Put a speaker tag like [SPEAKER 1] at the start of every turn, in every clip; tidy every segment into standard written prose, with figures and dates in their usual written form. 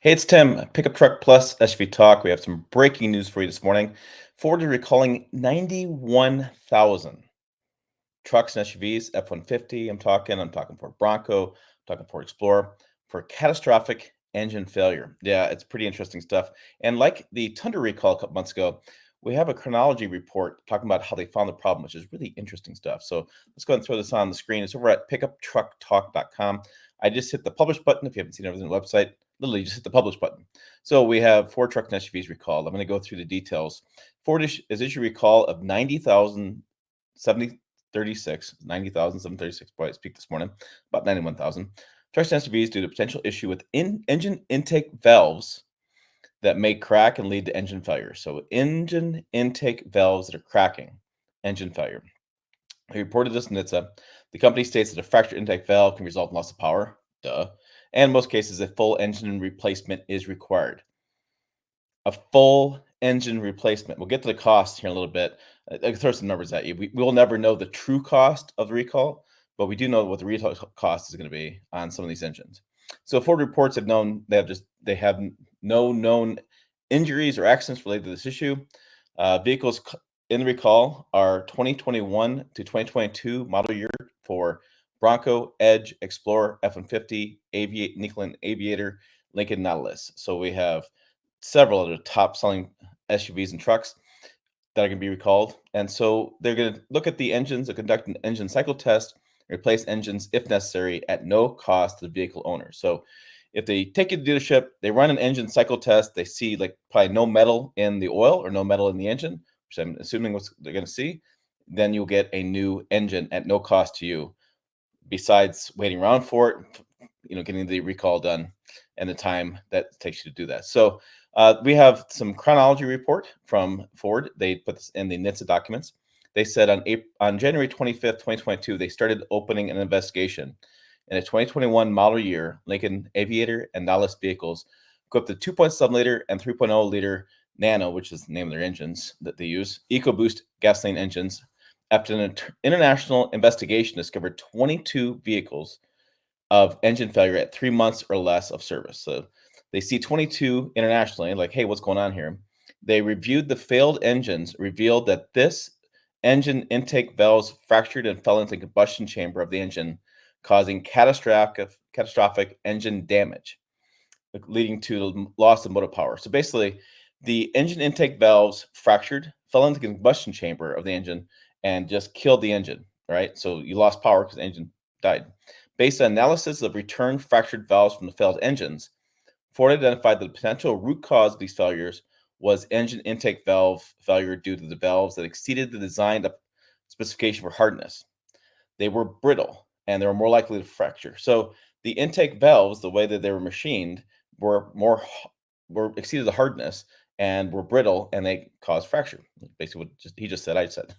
[SPEAKER 1] Hey, it's Tim, Pickup Truck Plus SUV Talk. We have some breaking news for you this morning. Ford is recalling 91,000 trucks and SUVs, F-150. I'm talking Ford Bronco, talking Ford Explorer for catastrophic engine failure. Yeah, it's pretty interesting stuff. And like the Tundra recall a couple months ago, we have a chronology report talking about how they found the problem, which is really interesting stuff. So let's go ahead and throw this on the screen. It's over at pickuptrucktalk.com. I just hit the publish button. If you haven't seen everything on the website, literally just hit the publish button. So we have Ford truck and SUVs recalled. I'm going to go through the details. Ford is issued recall of 90,736. Boy, I peaked this morning, about 91,000. Trucks and SUVs due to potential issue with engine intake valves that may crack and lead to engine failure. So engine intake valves that are cracking, engine failure. He reported this in NHTSA. The company states that a fractured intake valve can result in loss of power. Duh. And in most cases, a full engine replacement is required. A full engine replacement. We'll get to the cost here in a little bit. I can throw some numbers at you. We'll never know the true cost of the recall, but we do know what the retail cost is going to be on some of these engines. So Ford reports have known they have no known injuries or accidents related to this issue. Vehicles in the recall are 2021 to 2022 model year for Bronco, Edge, Explorer, F-150, Lincoln Aviator, Lincoln Nautilus. So we have several of the top selling SUVs and trucks that are going to be recalled. And so they're going to look at the engines and conduct an engine cycle test, replace engines if necessary at no cost to the vehicle owner. So if they take you to the dealership, they run an engine cycle test, they see like probably no metal in the oil or no metal in the engine, which I'm assuming what they're going to see, then you'll get a new engine at no cost to you, besides waiting around for it, getting the recall done and the time that takes you to do that. So we have some chronology report from Ford. They put this in the NHTSA documents. They said on January 25th, 2022, they started opening an investigation in a 2021 model year Lincoln Aviator and Nautilus vehicles equipped with 2.7 liter and 3.0 liter Nano, which is the name of their engines that they use, EcoBoost gasoline engines. After an international investigation, discovered 22 vehicles of engine failure at 3 months or less of service. So they see 22 internationally, like, hey, what's going on here? They reviewed the failed engines, revealed that this engine intake valves fractured and fell into the combustion chamber of the engine, causing catastrophic engine damage, leading to loss of motor power. So basically, the engine intake valves fractured, fell into the combustion chamber of the engine, and just killed the engine, right? So you lost power because the engine died. Based on analysis of returned fractured valves from the failed engines, Ford identified that the potential root cause of these failures was engine intake valve failure due to the valves that exceeded the designed specification for hardness. They were brittle and they were more likely to fracture. So the intake valves, the way that they were machined, were were exceeded the hardness and were brittle and they caused fracture. Basically, what he just said, I said.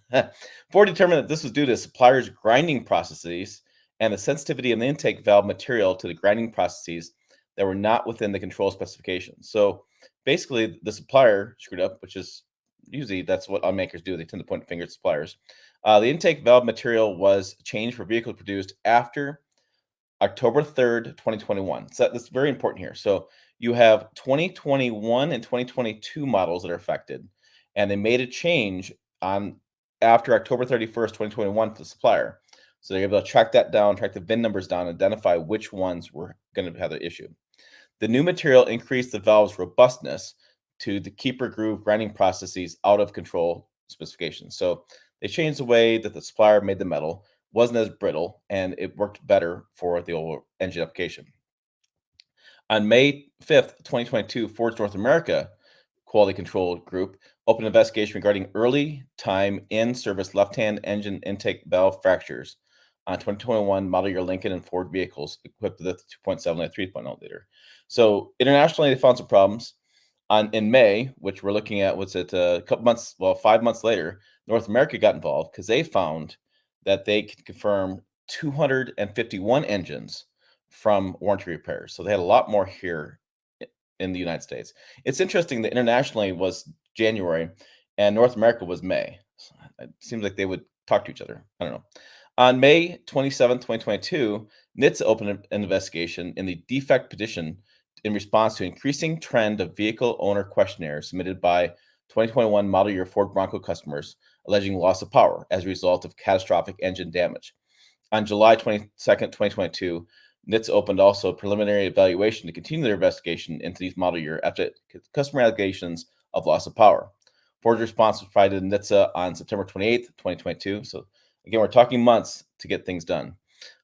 [SPEAKER 1] Ford determined that this was due to suppliers' grinding processes and the sensitivity of the intake valve material to the grinding processes that were not within the control specifications. So basically, the supplier screwed up, which is usually that's what automakers do. They tend to point fingers at suppliers. The intake valve material was changed for vehicles produced after October 3rd, 2021. So that's very important here. So you have 2021 and 2022 models that are affected, and they made a change on after October 31st, 2021 to the supplier. So they're able to track that down, track the VIN numbers down, identify which ones were going to have the issue. The new material increased the valve's robustness to the keeper groove grinding processes out of control specifications. So they changed the way that the supplier made the metal, wasn't as brittle, and it worked better for the old engine application. On May 5th, 2022, Ford's North America Quality Control Group opened an investigation regarding early time in service left hand engine intake valve fractures on 2021 model year Lincoln and Ford vehicles equipped with a 2.7 and 3.0 liter. So internationally, they found some problems. In May, which we're looking at, what's it, a couple months, well, 5 months later, North America got involved because they found that they could confirm 251 engines from warranty repairs. So they had a lot more here in the United States. It's interesting that internationally was January and North America was May. So it seems like they would talk to each other. I don't know. On May 27th, 2022, NHTSA opened an investigation in the defect petition in response to increasing trend of vehicle owner questionnaires submitted by 2021 model year Ford Bronco customers alleging loss of power as a result of catastrophic engine damage. On July 22nd, 2022, NHTSA opened also a preliminary evaluation to continue their investigation into these model year after customer allegations of loss of power. Ford's response was provided to NHTSA on September 28th, 2022. So again, we're talking months to get things done.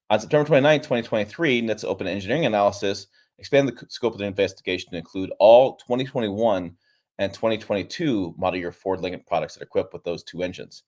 [SPEAKER 1] On September 29th, 2023, NHTSA opened an engineering analysis, expanded the scope of the investigation to include all 2021 and 2022 model year Ford Lincoln products that are equipped with those two engines.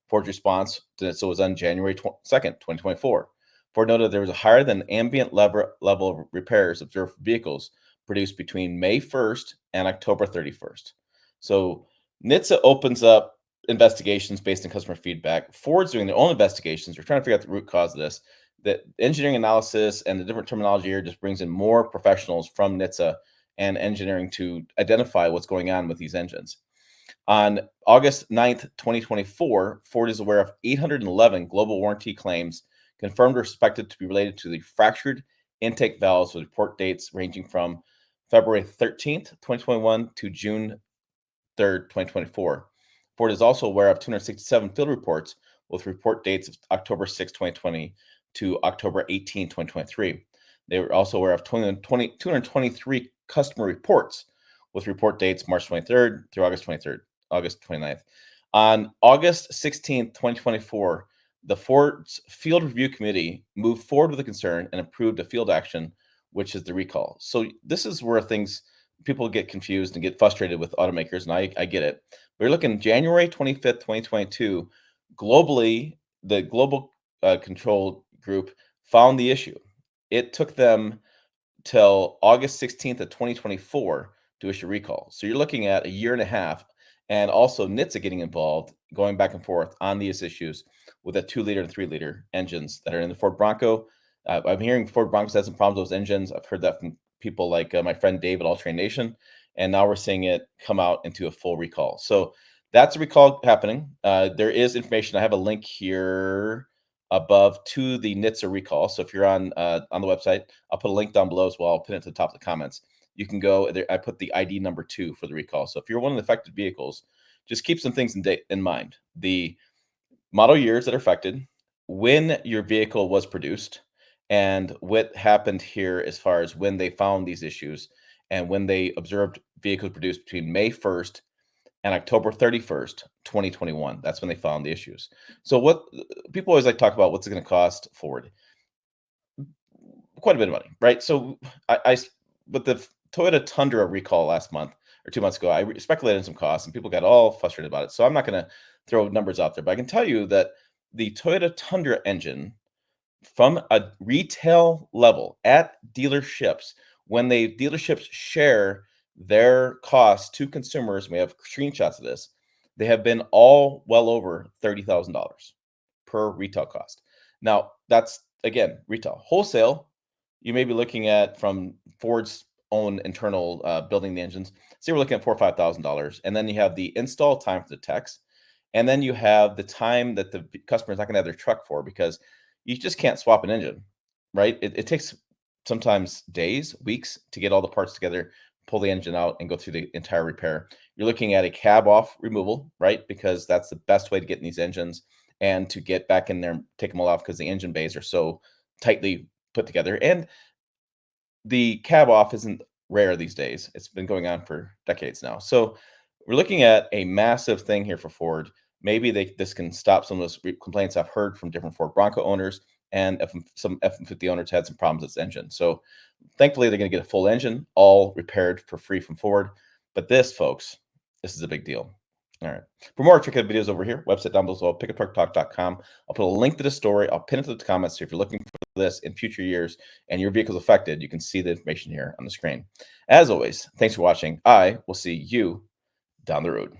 [SPEAKER 1] Ford's response to NHTSA was on January 2nd, 2024. Ford noted there was a higher than ambient level of repairs observed for vehicles produced between May 1st and October 31st. So NHTSA opens up investigations based on customer feedback. Ford's doing their own investigations. They're trying to figure out the root cause of this. The engineering analysis and the different terminology here just brings in more professionals from NHTSA and engineering to identify what's going on with these engines. On August 9th, 2024, Ford is aware of 811 global warranty claims confirmed or suspected to be related to the fractured intake valves with report dates ranging from February 13th, 2021 to June 3rd, 2024. Ford is also aware of 267 field reports with report dates of October 6, 2020 to October 18, 2023. They were also aware of 223 customer reports with report dates March 23rd through August 29th. On August 16th, 2024, the Ford's Field Review Committee moved forward with a concern and approved a field action, which is the recall. So this is where people get confused and get frustrated with automakers, and I get it. We're looking January 25th, 2022. Globally, the Global Control Group found the issue. It took them till August 16th of 2024 to issue recall. So you're looking at a year and a half, and also NHTSA getting involved, going back and forth on these issues with a 2-liter and 3-liter engines that are in the Ford Bronco. I'm hearing Ford Broncos has some problems with those engines. I've heard that from people like my friend Dave at All Train Nation, and now we're seeing it come out into a full recall. So that's a recall happening. There is information. I have a link here above to the NHTSA recall. So if you're on the website, I'll put a link down below as well. I'll pin it to the top of the comments. You can go there. I put the ID number 2 for the recall. So if you're one of the affected vehicles, just keep some things in mind. The model years that are affected, when your vehicle was produced, and what happened here as far as when they found these issues and when they observed vehicles produced between May 1st and October 31st, 2021. That's when they found the issues. So what people always like to talk about, what's it going to cost Ford? Quite a bit of money, right? So with the Toyota Tundra recall last month or 2 months ago, I speculated on some costs and people got all frustrated about it. So I'm not going to throw numbers out there, but I can tell you that the Toyota Tundra engine from a retail level at dealerships, when dealerships share their costs to consumers, we have screenshots of this, they have been all well over $30,000 per retail cost. Now, that's again retail. Wholesale, you may be looking at from Ford's own internal building the engines. So we're looking at $4,000 or $5,000, and then you have the install time for the techs, and then you have the time that the customer is not going to have their truck for, because you just can't swap an engine, right? It takes sometimes days, weeks to get all the parts together, pull the engine out, and go through the entire repair. You're looking at a cab off removal, right? Because that's the best way to get in these engines and to get back in there and take them all off, because the engine bays are so tightly put together. And the cab off isn't rare these days. It's been going on for decades now. So we're looking at a massive thing here for Ford. Maybe this can stop some of those complaints I've heard from different Ford Bronco owners, and some F-150 owners had some problems with this engine. So thankfully, they're going to get a full engine, all repaired for free from Ford. But this, folks, this is a big deal. All right. For more, check out videos over here. Website down below as well, pickuptrucktalk.com. I'll put a link to the story. I'll pin it to the comments. So if you're looking for this in future years and your vehicle's affected, you can see the information here on the screen. As always, thanks for watching. I will see you down the road.